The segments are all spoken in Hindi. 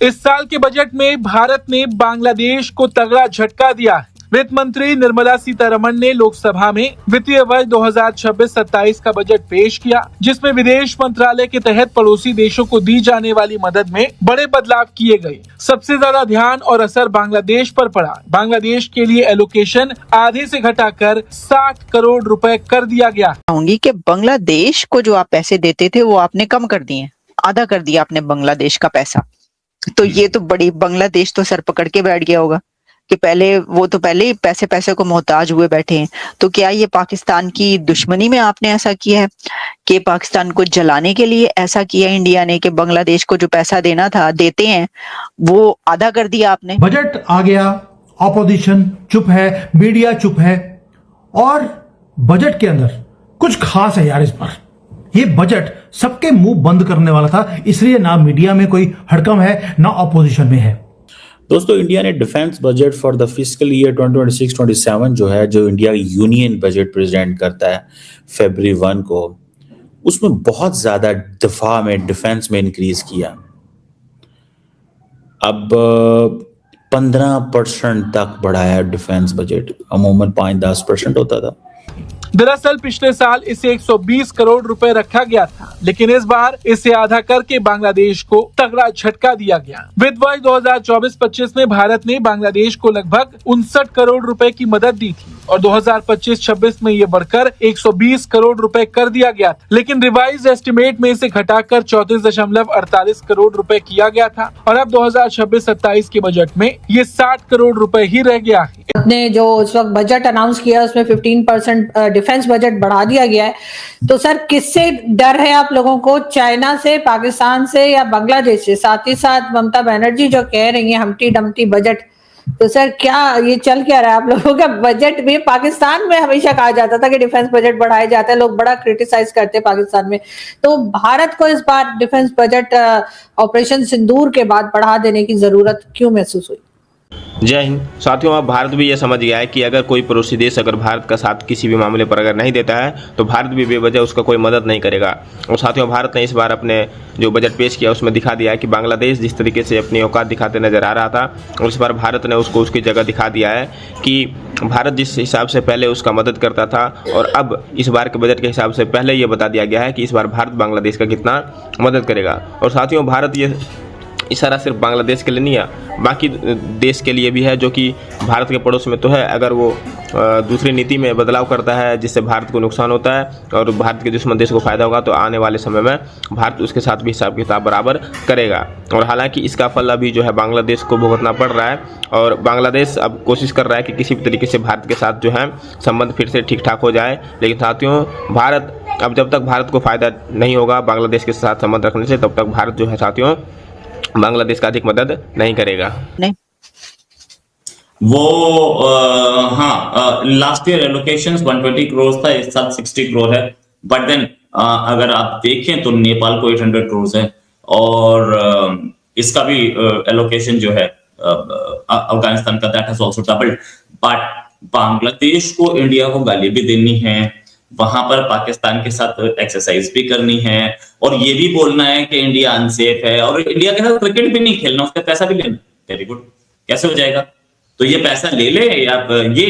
इस साल के बजट में भारत ने बांग्लादेश को तगड़ा झटका दिया है। वित्त मंत्री निर्मला सीतारमण ने लोकसभा में वित्तीय वर्ष 2026-27 का बजट पेश किया, जिसमें विदेश मंत्रालय के तहत पड़ोसी देशों को दी जाने वाली मदद में बड़े बदलाव किए गए। सबसे ज्यादा ध्यान और असर बांग्लादेश पर पड़ा। बांग्लादेश के लिए एलोकेशन आधे से घटाकर 60 करोड़ रुपए कर दिया गया। कहूंगी कि बांग्लादेश को जो आप पैसे देते थे वो आपने कम कर दिए, आधा कर दिया आपने बांग्लादेश का पैसा। तो ये तो बड़ी, बांग्लादेश तो सर पकड़ के बैठ गया होगा कि पहले ही पैसे को मोहताज हुए बैठे हैं। तो क्या ये पाकिस्तान की दुश्मनी में आपने ऐसा किया है कि पाकिस्तान को जलाने के लिए ऐसा किया इंडिया ने कि बांग्लादेश को जो पैसा देना था देते हैं वो आधा कर दिया आपने? बजट आ गया, ऑपोजिशन चुप है, मीडिया चुप है, और बजट के अंदर कुछ खास है यार। इस बार ये बजट सबके मुंह बंद करने वाला था, इसलिए ना मीडिया में कोई हड़कंप है ना ऑपोजिशन में है। दोस्तों, इंडिया ने defence budget for the fiscal year 2026-27 जो है, जो इंडिया यूनियन बजट प्रेजेंट करता है फरवरी 1 को, उसमें बहुत ज्यादा दफा में डिफेंस में इंक्रीज किया। अब 15% तक बढ़ाया डिफेंस बजट, अमूमन 5-10% होता था। दरअसल पिछले साल इसे 120 करोड़ रुपए रखा गया था, लेकिन इस बार इसे आधा करके बांग्लादेश को तगड़ा झटका दिया गया। वित्त वर्ष 2024-25 में भारत ने बांग्लादेश को लगभग 59 करोड़ रुपए की मदद दी थी और 2025-26 में ये बढ़कर 120 करोड़ रुपए कर दिया गया था, लेकिन रिवाइज एस्टिमेट में इसे घटाकर 34.48 करोड़ रुपए किया गया था और अब 2026-27 के बजट में ये 60 करोड़ रुपए ही रह गया है। ने जो इस वक्त बजट अनाउंस किया उसमें 15% डिफेंस बजट बढ़ा दिया गया है। तो सर, किससे डर है आप लोगों को? चाइना से, पाकिस्तान से या बांग्लादेश से? साथ ही साथ ममता बनर्जी जो कह रही है हमटी डमटी बजट, तो सर क्या ये चल क्या रहा है आप लोगों का? बजट में पाकिस्तान में हमेशा कहा जाता था कि डिफेंस बजट बढ़ाया जाता है, लोग बड़ा क्रिटिसाइज करते हैं पाकिस्तान में, तो भारत को इस बार डिफेंस बजट ऑपरेशन सिंदूर के बाद बढ़ा देने की जरूरत क्यों महसूस हुई? जय हिंद साथियों। अब भारत भी ये समझ गया है कि अगर कोई पड़ोसी देश अगर भारत का साथ किसी भी मामले पर अगर नहीं देता है तो भारत भी बेवजह उसका कोई मदद नहीं करेगा। और साथियों, भारत ने इस बार अपने जो बजट पेश किया उसमें दिखा दिया है कि बांग्लादेश जिस तरीके से अपनी औकात दिखाते नजर आ रहा था, और इस बार भारत ने उसको उसकी जगह दिखा दिया है कि भारत जिस हिसाब से पहले उसका मदद करता था, और अब इस बार के बजट के हिसाब से पहले ये बता दिया गया है कि इस बार भारत बांग्लादेश का कितना मदद करेगा। और साथियों, भारत ये इशारा सिर्फ बांग्लादेश के लिए नहीं है, बाकी देश के लिए भी है जो कि भारत के पड़ोस में तो है। अगर वो दूसरी नीति में बदलाव करता है जिससे भारत को नुकसान होता है और भारत के दुश्मन देश को फायदा होगा, तो आने वाले समय में भारत उसके साथ भी हिसाब किताब बराबर करेगा। और हालांकि इसका फल अभी जो है बांग्लादेश को भुगतना पड़ रहा है, और बांग्लादेश अब कोशिश कर रहा है कि किसी भी तरीके से भारत के साथ जो है संबंध फिर से ठीक ठाक हो जाए। लेकिन साथियों, भारत अब जब तक भारत को फायदा नहीं होगा बांग्लादेश के साथ संबंध रखने से, तब तक भारत जो है साथियों बांग्लादेश का अधिक मदद नहीं करेगा। नहीं वो लास्ट ईयर एलोकेशंस 120 करोड़ था, इस साल 60 करोड़ है। बट देन अगर आप देखें तो नेपाल को 800 करोड़ है, और इसका भी एलोकेशन जो है अफगानिस्तान का that has also doubled. But Bangladesh को इंडिया को गाली भी देनी है, वहां पर पाकिस्तान के साथ एक्सरसाइज भी करनी है, और ये भी बोलना है कि इंडिया अनसेफ है, और इंडिया के साथ क्रिकेट भी नहीं खेलना, उसका पैसा भी लेना। वेरी गुड, कैसे हो जाएगा? तो ये पैसा ले ले, या ये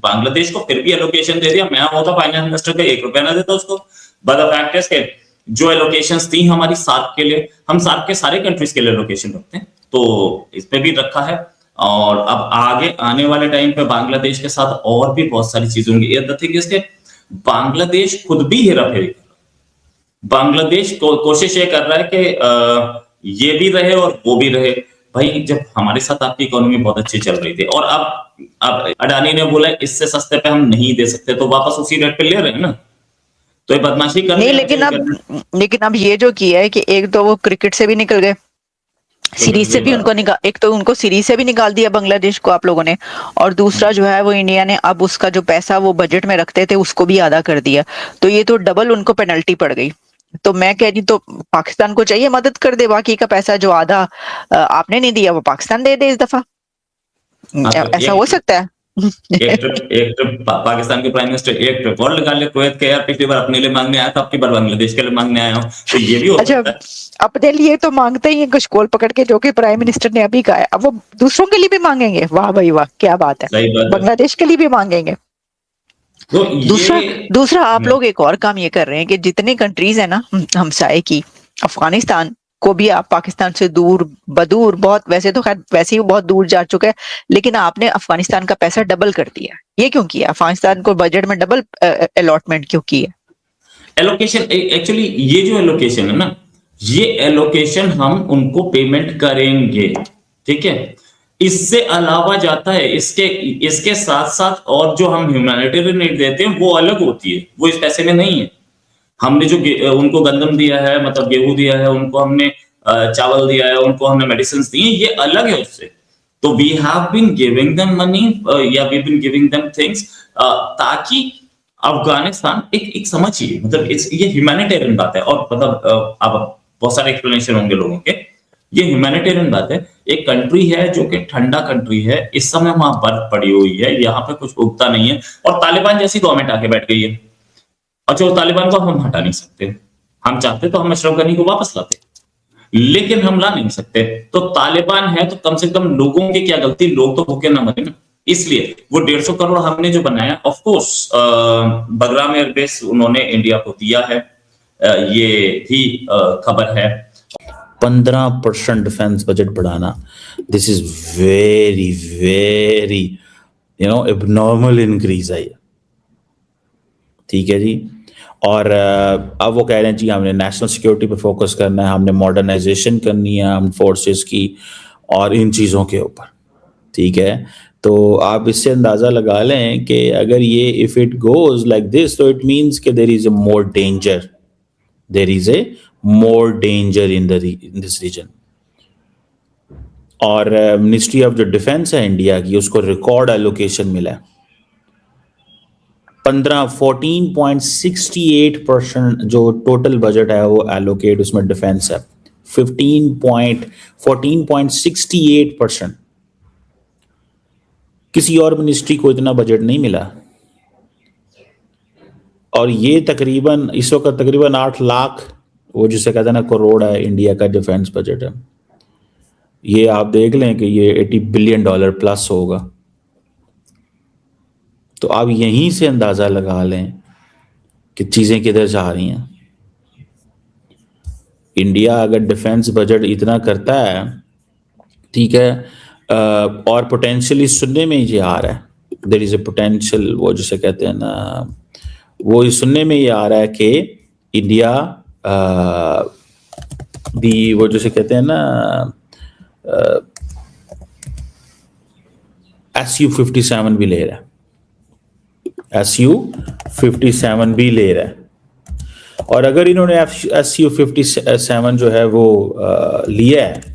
बांग्लादेश को फिर भी एलोकेशन दे दिया। मैं होता फाइनेंस मिनिस्टर का 1 रुपया ना देता उसको। बट द फैक्ट इज के जो एलोकेशंस थी हमारी सार्क के लिए, हम सार्क के सारे कंट्रीज के लिए एलोकेशन रखते हैं, तो इस पे भी रखा है। और अब आगे आने वाले टाइम पे बांग्लादेश के साथ और भी बहुत सारी चीजें होंगी। द थिंग इज के बांग्लादेश खुद भी हेराफेरी कर रहा है। बांग्लादेश कोशिश ये कर रहा है कि ये भी रहे और वो भी रहे। भाई, जब हमारे साथ आपकी इकोनॉमी बहुत अच्छी चल रही थी, और अब अडानी ने बोला इससे सस्ते पे हम नहीं दे सकते, तो वापस उसी रेट पे ले रहे हैं ना, तो ये बदमाशी कर रहे हैं। लेकिन अब ये जो किया है कि एक तो वो क्रिकेट से भी निकल गए, सीरीज से भी एक तो उनको सीरीज से भी निकाल दिया बांग्लादेश को आप लोगों ने, और दूसरा जो है वो इंडिया ने अब उसका जो पैसा वो बजट में रखते थे उसको भी आधा कर दिया। तो ये तो डबल उनको पेनल्टी पड़ गई। तो मैं कह रही, तो पाकिस्तान को चाहिए मदद कर दे, बाकी का पैसा जो आधा आपने नहीं दिया वो पाकिस्तान दे दे इस दफा। ऐसा हो सकता है? एक ट्रिप पाकिस्तान के प्राइम मिनिस्टर एक ट्रिप और लगा ले कुवैत के, यार पिछली बार अपने लिए मांगने आया था, आपकी बार बांग्लादेश के लिए मांगने आया हूँ, तो ये भी हो अच्छा, सकता है। अपने लिए तो मांगते ही हैं कुछ कोल पकड़ के, जो कि प्राइम मिनिस्टर ने अभी कहा है, अब वो दूसरों के लिए भी मांगेंगे। वाह भाई वाह, क्या बात है, सही बात है। बांग्लादेश के लिए भी मांगेंगे। तो दूसरा आप लोग एक और काम ये कर रहे हैं कि जितने कंट्रीज है ना हमसाए की, अफगानिस्तान को भी आप पाकिस्तान से दूर बदूर बहुत, वैसे तो खैर वैसे ही बहुत दूर जा चुका है, लेकिन आपने अफगानिस्तान का पैसा डबल कर दिया। ये क्यों किया? अफगानिस्तान को बजट में डबल अलॉटमेंट क्यों की है? एलोकेशन, एक्चुअली ये जो एलोकेशन है ना, ये एलोकेशन हम उनको पेमेंट करेंगे, ठीक है। इससे अलावा जाता है, इसके साथ साथ और जो हम ह्यूमैनिटेरियन एड देते हैं वो अलग होती है, वो इस पैसे में नहीं है। हमने जो उनको गंदम दिया है, मतलब गेहूं दिया है, उनको हमने चावल दिया है, उनको हमने मेडिसिन दी है, ये अलग है उससे। तो we have been giving them money या we been giving them things, ताकि अफगानिस्तान एक समझिए, मतलब ये ह्यूमैनिटेरियन बात है, और मतलब अब बहुत सारे एक्सप्लेनेशन होंगे लोगों के, ये ह्यूमैनिटेरियन बात है। एक कंट्री है जो कि ठंडा कंट्री है, इस समय वहां बर्फ पड़ी हुई है, यहाँ पे कुछ उगता नहीं है, और तालिबान जैसी गवर्नमेंट आके बैठ गई है। अच्छा, तालिबान को हम हटा नहीं सकते, हम चाहते तो हम अशरफ गनी को वापस लाते, लेकिन हम ला नहीं सकते। तो तालिबान है तो कम से कम लोगों की क्या गलती, लोग तो भूखे ना मरे ना, इसलिए वो 150 करोड़ हमने जो बनाया, ऑफ कोर्स बगराम एयरबेस उन्होंने इंडिया को दिया है, ये भी खबर है। 15% डिफेंस बजट बढ़ाना, this is very very abnormal increase है ये, ठीक है जी। और अब वो कह रहे हैं जी हमने नेशनल सिक्योरिटी पे फोकस करना है, हमने मॉडर्नाइजेशन करनी है हम फोर्सेस की और इन चीज़ों के ऊपर, ठीक है। तो आप इससे अंदाज़ा लगा लें कि अगर ये if it goes like this, तो इट मीन्स कि there is a more danger, there is a more danger in this region. और मिनिस्ट्री ऑफ जो डिफेंस है इंडिया की, उसको रिकॉर्ड एलोकेशन मिला है। 14.68% जो टोटल बजट है वो एलोकेट उसमें डिफेंस है, 14.68%। किसी और मिनिस्ट्री को इतना बजट नहीं मिला, और ये तकरीबन इस वक्त तकरीबन 8 लाख वो जिसे कहते हैं ना करोड़ है इंडिया का डिफेंस बजट है। ये आप देख लें कि ये $80 बिलियन प्लस होगा। तो आप यहीं से अंदाज़ा लगा लें कि चीज़ें किधर जा रही हैं। इंडिया अगर डिफेंस बजट इतना करता है, ठीक है, और पोटेंशियली सुनने में ये आ रहा है, देयर इज़ ए पोटेंशियल, वो जिसे कहते हैं ना, वो सुनने में ये आ रहा है कि इंडिया भी वो जिसे कहते हैं ना SU-57 भी ले रहा है, SU-57 भी ले रहा है। और अगर इन्होंने SU-57 जो है वो लिया है